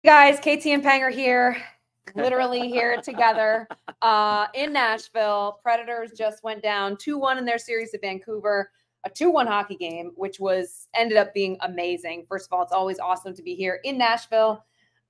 Guys, Katie and Pang are here, literally here together in Nashville. Predators just went down 2-1 in their series at Vancouver, a 2-1 hockey game, which ended up being amazing. First of all, it's always awesome to be here in Nashville.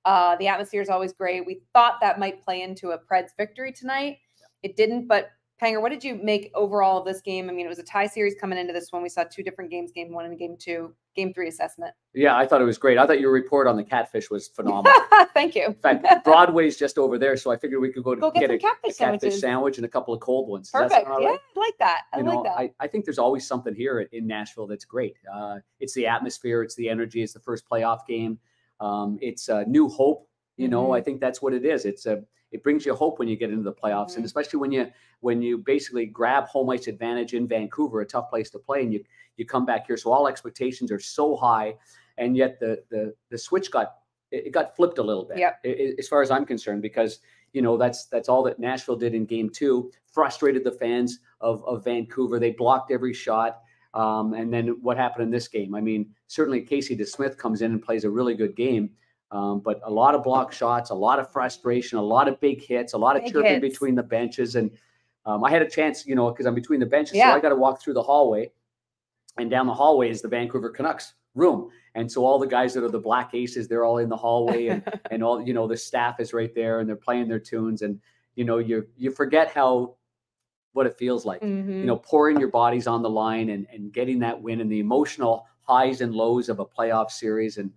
The atmosphere is always great. We thought that might play into a Preds victory tonight. It didn't, but Panger, what did you make overall of this game? I mean, it was a tie series coming into this one. We saw two different games, game one and game two, game three assessment. Yeah, I thought it was great. I thought your report on the catfish was phenomenal. Thank you. In fact, Broadway's just over there, so I figured we could go get a catfish sandwich and a couple of cold ones. Perfect. Yeah, I like that. I like that. I think there's always something here in Nashville that's great. It's the atmosphere. It's the energy. It's the first playoff game. It's a new hope. You know, I think that's what it is. It brings you hope when you get into the playoffs, and especially when you basically grab home ice advantage in Vancouver, a tough place to play, and you come back here. So all expectations are so high, and yet the switch got flipped a little bit. Yep. As far as I'm concerned, because you know that's all that Nashville did in game two, frustrated the fans of Vancouver. They blocked every shot. And then what happened in this game? I mean, certainly Casey DeSmith comes in and plays a really good game. But a lot of block shots, a lot of frustration, a lot of big hits, a lot of chirping between the benches. And I had a chance, you know, because I'm between the benches, so I got to walk through the hallway. And down the hallway is the Vancouver Canucks room. And so all the guys that are the Black Aces, they're all in the hallway, and all, you know, the staff is right there, and they're playing their tunes. And, you know, you forget what it feels like, you know, pouring your bodies on the line and getting that win and the emotional highs and lows of a playoff series. And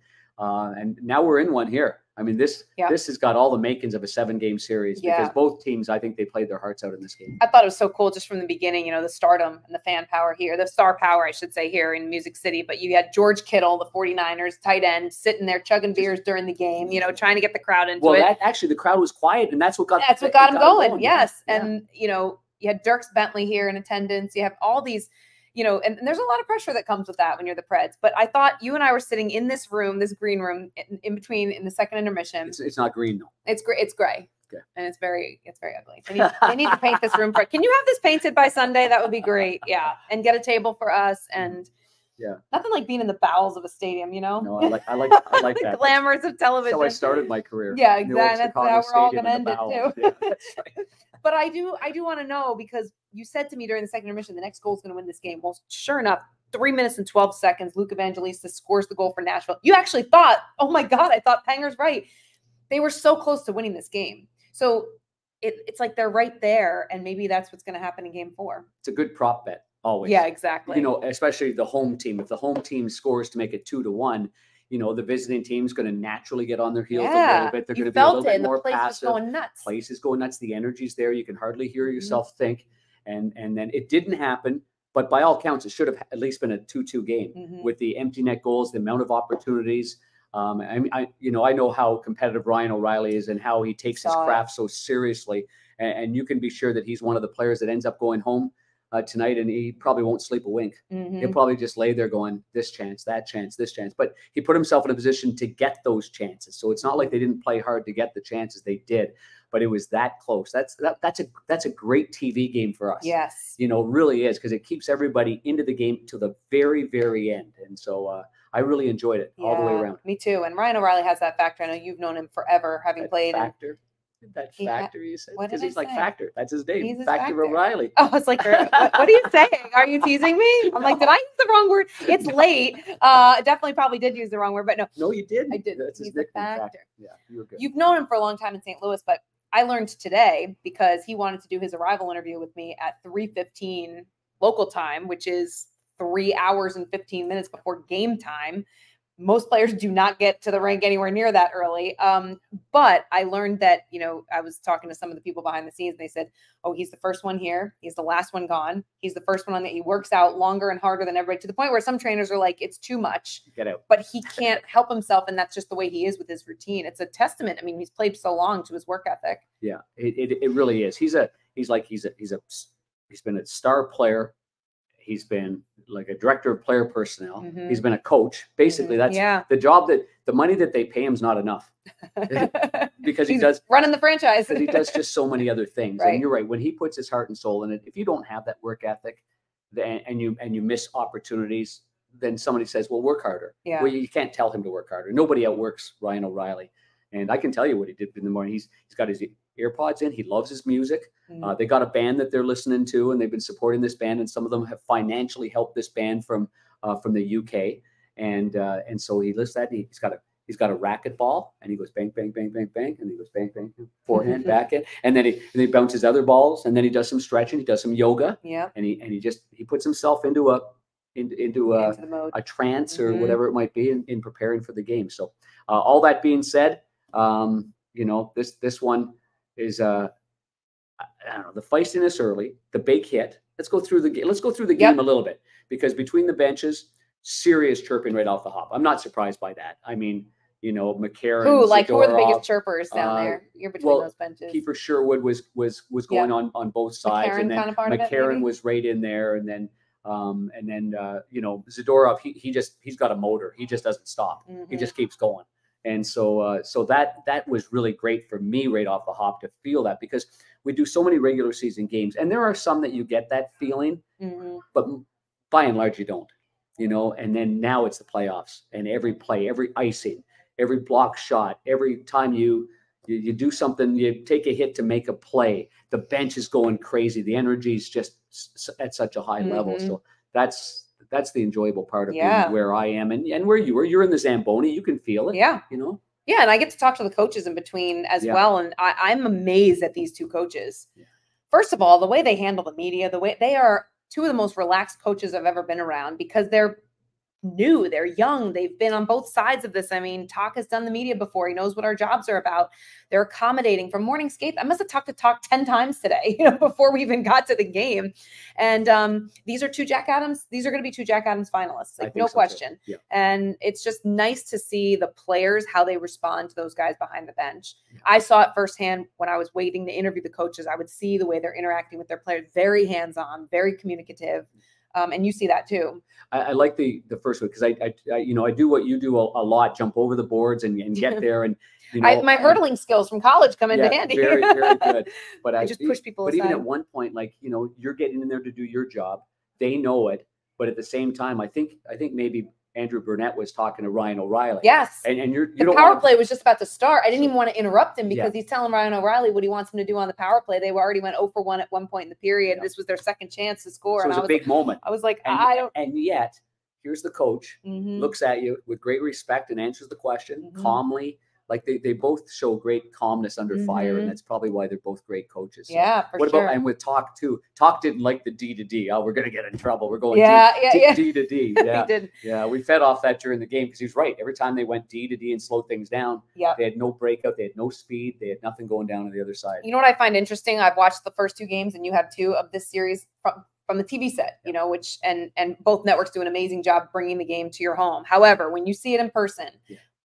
now we're in one here. I mean, this has got all the makings of a 7-game series because both teams, I think they played their hearts out in this game. I thought it was so cool just from the beginning, you know, the stardom and the fan power here, the star power, I should say, here in Music City. But you had George Kittle, the 49ers tight end, sitting there chugging beers during the game, you know, trying to get the crowd into it. Well, actually, the crowd was quiet, and that's what got him going. Yes. Yeah. And, you know, you had Dirks Bentley here in attendance. You have all these, you know, and there's a lot of pressure that comes with that when you're the Preds. But I thought you and I were sitting in this room, this green room, in between in the second intermission. It's not green though. It's gray. It's gray. Okay. And it's very ugly. They need to paint this room can you have this painted by Sunday? That would be great. Yeah. And get a table for us. And nothing like being in the bowels of a stadium, you know? No, I like that. The glamours of television. That's how I started my career. Yeah, exactly. That's how we're all going to end it too. Yeah, that's right. But I do want to know, because you said to me during the second intermission, the next goal is going to win this game. Well, sure enough, 3 minutes and 12 seconds, Luke Evangelista scores the goal for Nashville. You actually thought, oh my God, I thought Panger's right. They were so close to winning this game. So it's like they're right there, and maybe that's what's going to happen in game 4. It's a good prop bet, always. Yeah, exactly. You know, especially the home team. If the home team scores to make it 2-1, you know, the visiting team's going to naturally get on their heels a little bit. They're going to be a little bit more passive. Going nuts. Place is going nuts. The energy's there. You can hardly hear yourself think. And then it didn't happen. But by all counts, it should have at least been a 2-2 game with the empty net goals, the amount of opportunities. I know how competitive Ryan O Reily is and how he takes his craft so seriously. And you can be sure that he's one of the players that ends up going home tonight, and he probably won't sleep a wink. He'll probably just lay there going, this chance, that chance, this chance. But he put himself in a position to get those chances. So it's not like they didn't play hard to get the chances. They did, but it was that close. That's a great TV game for us. Yes. You know, really is, because it keeps everybody into the game to the very, very end. And so I really enjoyed it all the way around. Me too. And Ryan O Reily has that factor. I know you've known him forever, having played. Factor. That factor, you said? Because he's like Factor. That's his name. He's Factor O'Reilly. Oh, it's like, what are you saying? Are you teasing me? I'm like, did I use the wrong word? It's late. Definitely probably did use the wrong word, but no. No, you didn't. I did. That's his nickname, Factor. Yeah, you were good. You've known him for a long time in St. Louis, but I learned today, because he wanted to do his arrival interview with me at 3:15 local time, which is 3 hours and 15 minutes before game time. Most players do not get to the rink anywhere near that early. But I learned that, you know, I was talking to some of the people behind the scenes, and they said, oh, he's the first one here. He's the last one gone. He's the first one on that. He works out longer and harder than everybody, to the point where some trainers are like, it's too much. Get out. But he can't help himself, and that's just the way he is with his routine. It's a testament. I mean, he's played so long, to his work ethic. Yeah, it really is. He's been a star player. He's been like a director of player personnel. He's been a coach. Basically, that's the job the money that they pay him is not enough because he does running the franchise. He does just so many other things. Right. And you're right. When he puts his heart and soul in it, if you don't have that work ethic, and you miss opportunities, then somebody says, well, work harder. Yeah. Well, you can't tell him to work harder. Nobody outworks Ryan O Reily. And I can tell you what he did in the morning. He's got his earpods in. He loves his music. They got a band that they're listening to, and they've been supporting this band. And some of them have financially helped this band from the UK. And so he lists that. He's got a racquetball, and he goes bang, bang, bang, bang, bang, and he goes bang, bang, forehand, backhand, and then he bounces other balls, and then he does some stretching, he does some yoga, and he puts himself into a trance or whatever it might be in preparing for the game. So all that being said, this one is I don't know, the feistiness early, the big hit. Let's go through the game. Let's go through the game a little bit, because between the benches, serious chirping right off the hop. I'm not surprised by that. I mean, McCarron. Who are the biggest chirpers down there? You're between those benches. Kiefer Sherwood was going on both sides, McCarron, and then kind of part McCarron was right in there, and then Zadorov, he's got a motor. He just doesn't stop. He just keeps going. And so that was really great for me right off the hop to feel that, because we do so many regular season games, and there are some that you get that feeling, but by and large you don't. And then now it's the playoffs, and every play, every icing, every block shot, every time you do something, you take a hit to make a play, the bench is going crazy. The energy is just at such a high level. So that's the enjoyable part of being where I am and where you are. You're in the Zamboni. You can feel it. Yeah. Yeah. And I get to talk to the coaches in between as well. And I'm amazed at these two coaches. First of all, the way they handle the media, the way they are two of the most relaxed coaches I've ever been around, because they're new, they're young, they've been on both sides of this. I mean, Talk has done the media before. He knows what our jobs are about. They're accommodating from morning skate. I must have talked to Talk 10 times today, before we even got to the game. And these are two Jack Adams. These are going to be two Jack Adams finalists, like no question. Yeah. And it's just nice to see the players, how they respond to those guys behind the bench. Yeah. I saw it firsthand when I was waiting to interview the coaches. I would see the way they're interacting with their players, very hands-on, very communicative. And you see that too. I like the first one, because I do what you do a lot, jump over the boards and get there, and my hurdling skills from college come into handy. Very, very good. But I just push people aside. But even at one point, you're getting in there to do your job. They know it, but at the same time, I think maybe Andrew Burnett was talking to Ryan O Reily. Yes. And the power play was just about to start. I didn't even want to interrupt him, because he's telling Ryan O Reily what he wants him to do on the power play. They already went 0 for 1 at one point in the period. This was their second chance to score. So it was a big moment. I was like, And yet, here's the coach, looks at you with great respect and answers the question calmly. Like they both show great calmness under fire, and that's probably why they're both great coaches. So yeah, for sure. And with Talk too, Talk didn't like the D to D. Oh, we're gonna get in trouble. We're going D to D. Yeah, he did. Yeah, we fed off that during the game, because he's right. Every time they went D to D and slowed things down, they had no breakout, they had no speed, they had nothing going down on the other side. You know what I find interesting? I've watched the first two games, and you have two of this series from the TV set, which and both networks do an amazing job bringing the game to your home. However, when you see it in person.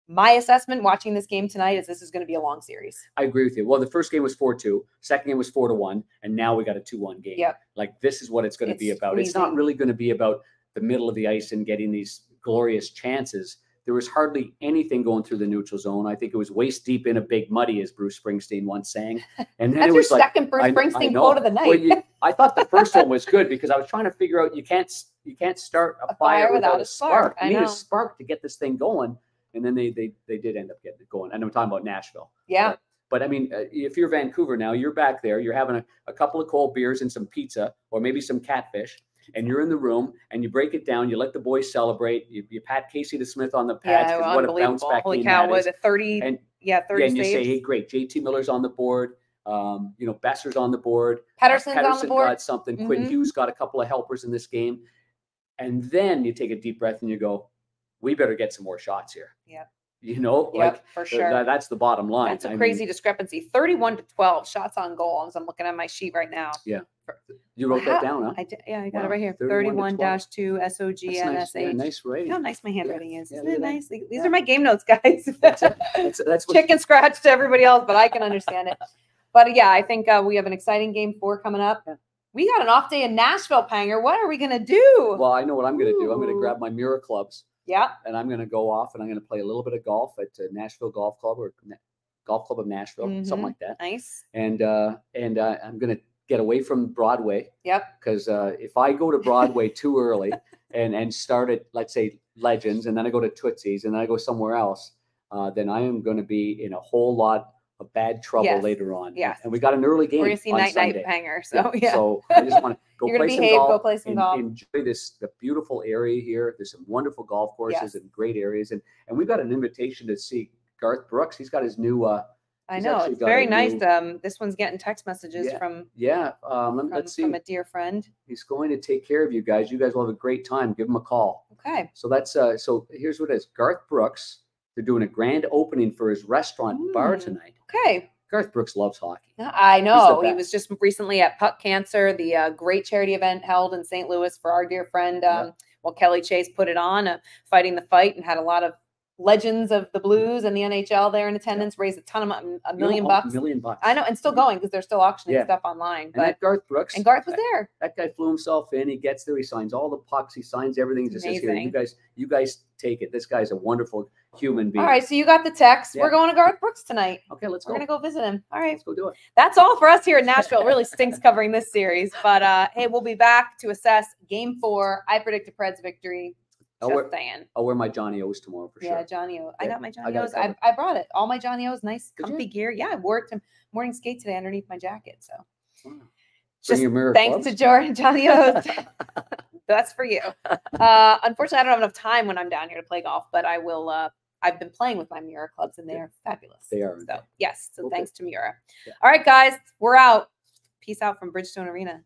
My assessment watching this game tonight is this is going to be a long series. I agree with you. Well, the first game was 4-2, second game was 4-1, and now we got a 2-1 game. Yep. Like, this is what it's going to be about. It's not really going to be about the middle of the ice and getting these glorious chances. There was hardly anything going through the neutral zone. I think it was waist deep in a big muddy, as Bruce Springsteen once sang. And then That's it was your second Bruce Springsteen quote of the night. Well, I thought the first one was good, because I was trying to figure out you can't start a fire without a spark. You need a spark to get this thing going. And then they did end up getting it going. And I'm talking about Nashville. Yeah. But I mean, if you're Vancouver now, you're back there, you're having a couple of cold beers and some pizza, or maybe some catfish, and you're in the room and you break it down. You let the boys celebrate. You pat Casey DeSmith on the pads. Yeah, what a bounce back Holy game cow, that is. With a 30, 30 and saves. you say, hey, great. JT Miller's on the board. Besser's on the board. Pedersen's on the board. Got something. Quinn Hughes got a couple of helpers in this game. And then you take a deep breath and you go, we better get some more shots here. Yeah. For sure. That's the bottom line. That's a crazy discrepancy. 31-12 shots on goal. As I'm looking at my sheet right now. Yeah. You wrote that down, huh? I did. Yeah, I got it right here. 31-2 SOGNSH. Yeah, nice writing. How nice my handwriting is. Isn't it nice? These are my game notes, guys. That's chicken scratch to everybody else, but I can understand it. But yeah, I think we have an exciting game 4 coming up. Yeah. We got an off day in Nashville, Panger. What are we going to do? Well, I know what I'm going to do. I'm going to grab my Miura clubs. Yeah. And I'm going to go off and I'm going to play a little bit of golf at Nashville Golf Club, or Golf Club of Nashville, something like that. Nice. And I'm going to get away from Broadway. Yep. Because if I go to Broadway too early and start at, let's say, Legends, and then I go to Tootsie's, and then I go somewhere else, then I am going to be in a whole lot of bad trouble later on. Yes. And we got an early game. We're going to see night hanger. So So I just want to go You're play gonna some behave, golf. go play some golf. Enjoy the beautiful area here. There's some wonderful golf courses and great areas. And we've got an invitation to see Garth Brooks. He's got his new I know, it's very nice. This one's getting text messages from let's see, from a dear friend. He's going to take care of you guys. You guys will have a great time. Give him a call. Okay. So that's so here's what it is. Garth Brooks. They're doing a grand opening for his restaurant bar tonight. Okay. Garth Brooks loves hockey. I know. He was just recently at Puck Cancer, the great charity event held in St. Louis for our dear friend. Well, Kelly Chase put it on, Fighting the Fight, and had a lot of legends of the Blues and the NHL there in attendance. Raised a ton of $1 million bucks. $1 million bucks. I know, and still going because they're still auctioning stuff online. But and Garth Brooks, and Garth was there. That guy flew himself in. He gets there. He signs all the pucks. He signs everything. He just says, "Here, you guys take it. This guy's a wonderful human being." All right, so you got the text. We're going to Garth Brooks tonight. Okay, let's go. We're gonna go visit him. All right, let's go do it. That's all for us here in Nashville. It really stinks covering this series, but hey, we'll be back to assess Game 4. I predict a Preds victory. I'll wear my Johnnie-O's tomorrow for sure. Yeah, Johnnie-o. I got my Johnnie-O's. I brought it. All my Johnnie-O's, nice, comfy gear. Yeah, I wore it to morning skate today underneath my jacket. So, just thanks to Johnnie-O's. That's for you. Unfortunately, I don't have enough time when I'm down here to play golf, but I will. I've been playing with my Miura clubs, and they are fabulous. They are. So yes. So thanks to Miura. All right, guys, we're out. Peace out from Bridgestone Arena.